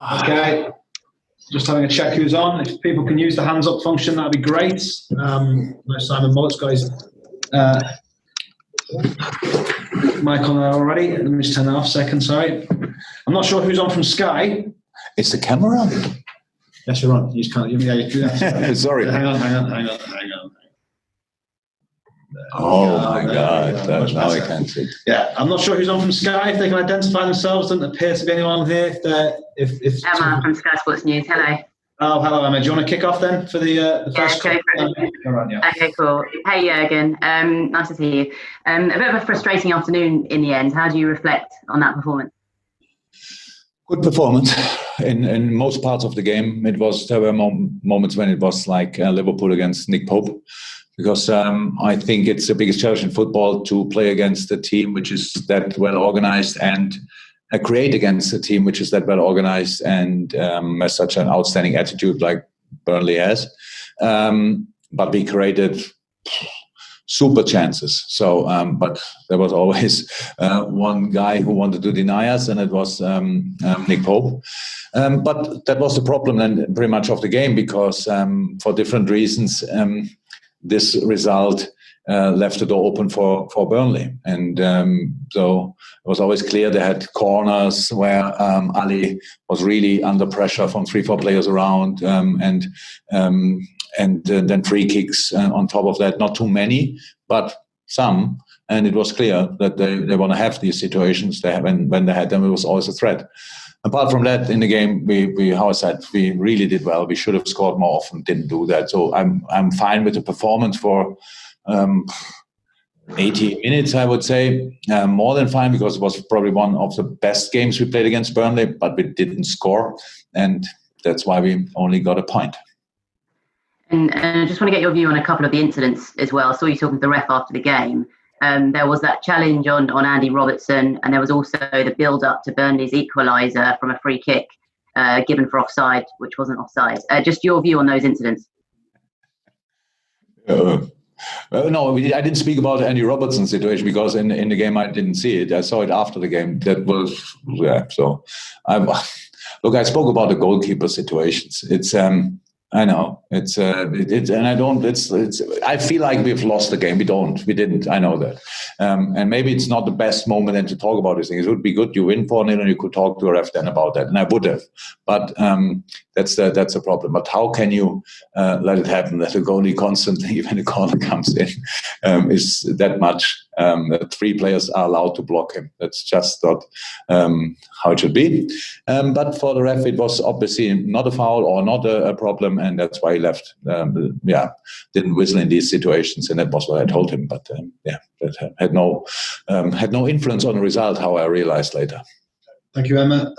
Okay. Just having a check who's on. If people can use the hands up function, that'd be great. Simon Mullet's got his mic on there already. Let me just turn that off a second, sorry. I'm not sure who's on from Sky. Is the camera on? Yes, you're on. You just can't. Yeah, sorry. Hang on. Oh my God! Now I can't see. Yeah, I'm not sure who's on from Sky. If they can identify themselves, doesn't appear to be anyone here. If Emma from Sky Sports News. Hello. Oh, hello, Emma. Do you want to kick off then for the first call? Okay, cool. Hey, Jurgen. Nice to see you. A bit of a frustrating afternoon in the end. How do you reflect on that performance? Good performance in most parts of the game. There were moments when it was like Liverpool against Nick Pope, because I think it's the biggest challenge in football to play against a team which is that well organized and create against a team which is that well organized and has such an outstanding attitude like Burnley has. But we created super chances. So, but there was always one guy who wanted to deny us, and it was Nick Pope. But that was the problem then pretty much of the game, because for different reasons, this result left the door open for Burnley. And so it was always clear they had corners where Ali was really under pressure from 3-4 players around, and then free kicks on top of that. Not too many, but some. And it was clear that they want to have these situations. When they had them, it was always a threat. Apart from that, in the game, we how I said, we really did well. We should have scored more often, didn't do that. So I'm fine with the performance for 80 minutes, I would say. More than fine, because it was probably one of the best games we played against Burnley, but we didn't score. And that's why we only got a point. And I just want to get your view on a couple of the incidents as well. I saw you talking to the ref after the game. There was that challenge on Andy Robertson, and there was also the build-up to Burnley's equaliser from a free kick given for offside, which wasn't offside. Just your view on those incidents. No, I didn't speak about Andy Robertson's situation, because in the game I didn't see it. I saw it after the game. That was, yeah. So, I spoke about the goalkeeper situations. It's I know it's and I don't. It's. I feel like we've lost the game. We didn't. I know that. And maybe it's not the best moment then to talk about these things. It would be good. You win 4-0 and you could talk to a ref then about that, and I would have. But that's the problem. But how can you let it happen that a goalie constantly, when a corner comes in, is that much? That 3 players are allowed to block him. That's just not how it should be. But for the ref, it was obviously not a foul or not a problem, and that's why he left. Didn't whistle in these situations, and that was what I told him. But that had no influence on the result. How I realized later. Thank you, Emma.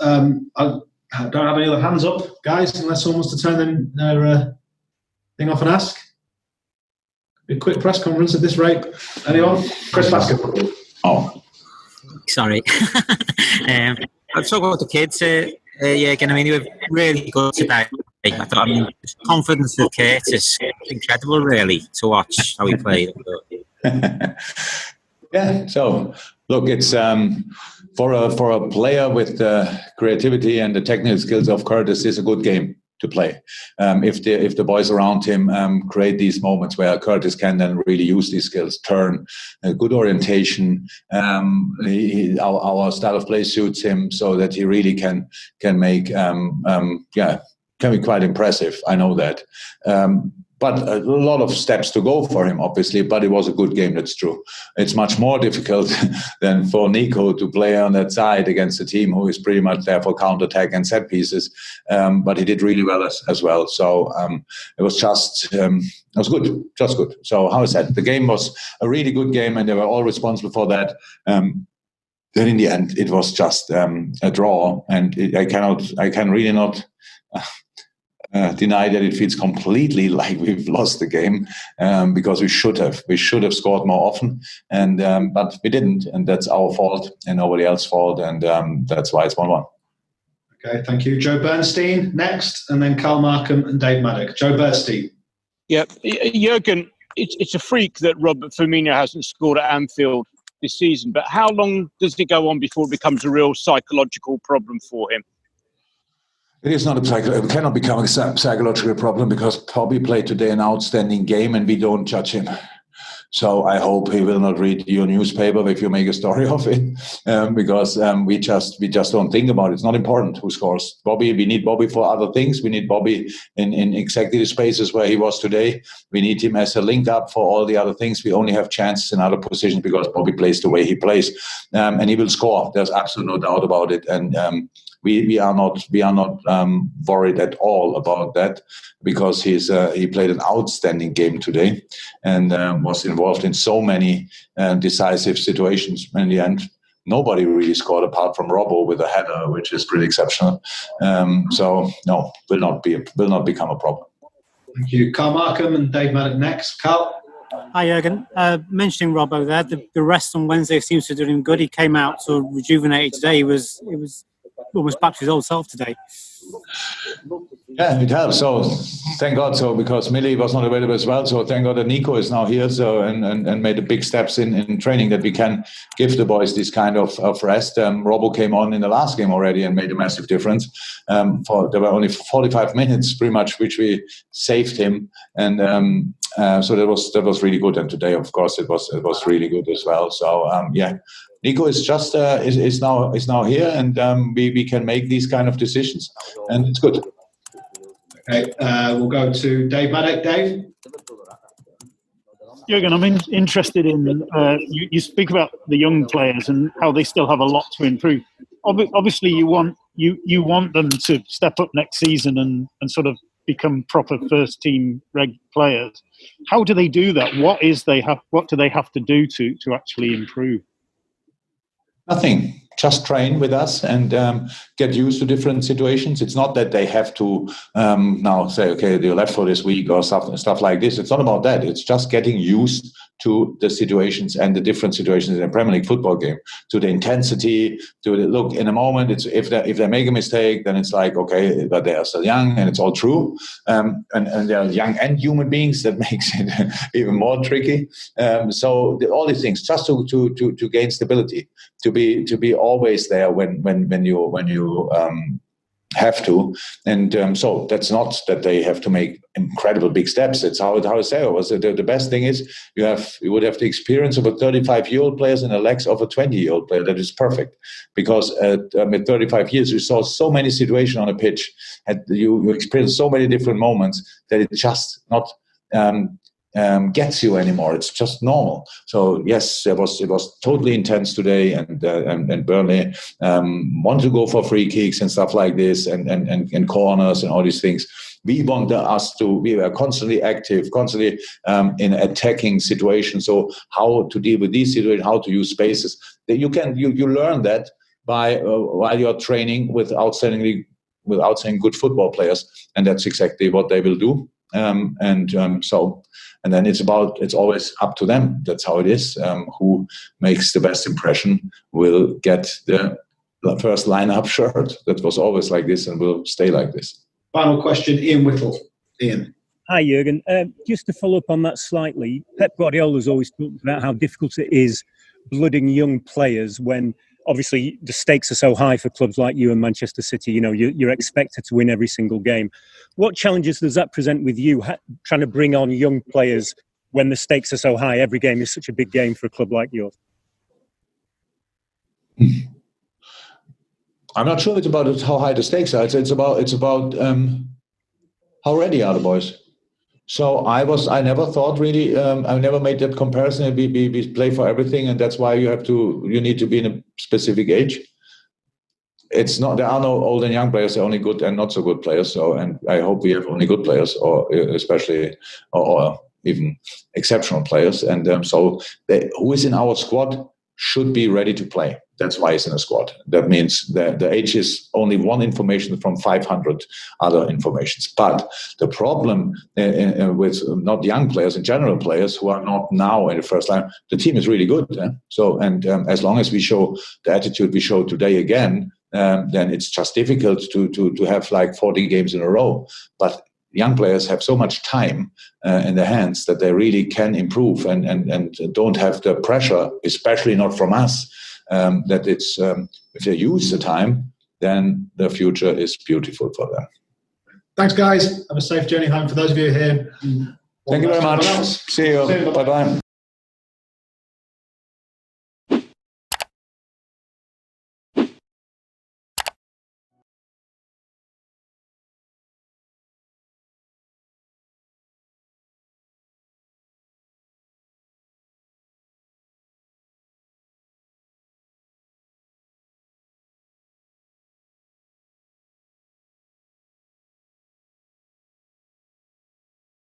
I don't have any other hands up, guys, unless someone wants to turn their thing off and ask. A quick press conference at this rate. Anyone? Chris Basketball. Oh, sorry. I'll talk about the kids. Again, I mean, they were really good today. The confidence of Curtis, incredible, really, to watch how he played. Yeah. So look, it's for a player with the creativity and the technical skills of Curtis, is a good game to play. If the boys around him create these moments where Curtis can then really use these skills, turn, good orientation. Our style of play suits him, so that he really can make can be quite impressive. I know that. But a lot of steps to go for him, obviously, but it was a good game, that's true. It's much more difficult than for Nico to play on that side against a team who is pretty much there for counter-attack and set pieces. But he did really well as well. So it was it was good, just good. So how is that? The game was a really good game, and they were all responsible for that. Then in the end, it was just a draw, and I can really not deny that it feels completely like we've lost the game, because we should have scored more often, and but we didn't, and that's our fault and nobody else's fault, and that's why it's 1-1. Okay, thank you. Joe Bernstein next, and then Carl Markham and Dave Maddock. Joe Bernstein. Yeah, Jurgen, it's a freak that Robert Firmino hasn't scored at Anfield this season, but how long does it go on before it becomes a real psychological problem for him? It is not it cannot become a psychological problem because Bobby played today an outstanding game and we don't judge him. So I hope he will not read your newspaper if you make a story of it, because we just don't think about it. It's not important who scores. Bobby, we need Bobby for other things. We need Bobby in exactly the spaces where he was today. We need him as a link up for all the other things. We only have chances in other positions because Bobby plays the way he plays, and he will score. There's absolutely no doubt about it. And we are not worried at all about that because he played an outstanding game today and was involved in so many decisive situations. In the end, nobody really scored apart from Robbo with a header, which is pretty exceptional. So no, will not become a problem. Thank you, Carl Markham and Dave Maddock next. Carl. Hi, Jurgen. Mentioning Robbo there, the rest on Wednesday seems to do him good. He came out so rejuvenated today. He was almost back to his old self today. Yeah, it helps. So thank God. So because Millie was not available as well. So thank God that Nico is now here. So and made the big steps in training that we can give the boys this kind of rest. Robbo came on in the last game already and made a massive difference. There were only 45 minutes pretty much, which we saved him. And so that was really good. And today, of course, it was really good as well. So yeah. Nico is just is now here, and we can make these kind of decisions, and it's good. Okay, we'll go to Dave Maddock. Dave. Jurgen, I'm interested in you speak about the young players and how they still have a lot to improve. Obviously, you want them to step up next season and sort of become proper first team reg players. How do they do that? What do they have to do to actually improve? Nothing. Just train with us and get used to different situations. It's not that they have to now say, okay, you're left for this week or stuff like this. It's not about that. It's just getting used to the situations and the different situations in a Premier League football game, to the intensity, to the look. In a moment, it's if they make a mistake, then it's like, okay, but they are still young and it's all true. And they are young and human beings. That makes it even more tricky. So all these things just to gain stability, to be always there when you have to, and so that's not that they have to make incredible big steps. It's how I say it was. The best thing is you would have the experience of a 35-year-old player and the legs of a 20-year-old player. That is perfect, because at 35 years you saw so many situations on a pitch, and you experienced so many different moments that it's just not gets you anymore. It's just normal. So yes, it was totally intense today, and Burnley want to go for free kicks and stuff like this, and corners and all these things. We want we are constantly active, constantly in attacking situations. So how to deal with these situations, how to use spaces. You learn that by while you're training with outstanding good football players, and that's exactly what they will do. And then it's always up to them. That's how it is. Who makes the best impression will get the first lineup shirt. That was always like this and will stay like this. Final question, Ian Whittle. Ian. Hi, Jurgen. Just to follow up on that slightly, Pep Guardiola's always talked about how difficult it is blooding young players when obviously the stakes are so high for clubs like you and Manchester City. You know, you're expected to win every single game. What challenges does that present with you, trying to bring on young players when the stakes are so high? Every game is such a big game for a club like yours. I'm not sure it's about how high the stakes are. It's about how ready are the boys. So I never thought really. I never made that comparison. We play for everything, and that's why you need to be in a specific age. It's not. There are no old and young players. There are only good and not so good players. So, and I hope we have only good players, or especially or even exceptional players. And who is in our squad should be ready to play. That's why he's in a squad. That means the age is only one information from 500 other informations. But the problem with not young players and general players who are not now in the first line, the team is really good. So as long as we show the attitude we showed today again, then it's just difficult to have like 40 games in a row. But young players have so much time in their hands that they really can improve and don't have the pressure, especially not from us. That it's if they use the time, then the future is beautiful for them. Thanks, guys. Have a safe journey home for those of you here. Thank you very much. See you. Bye-bye.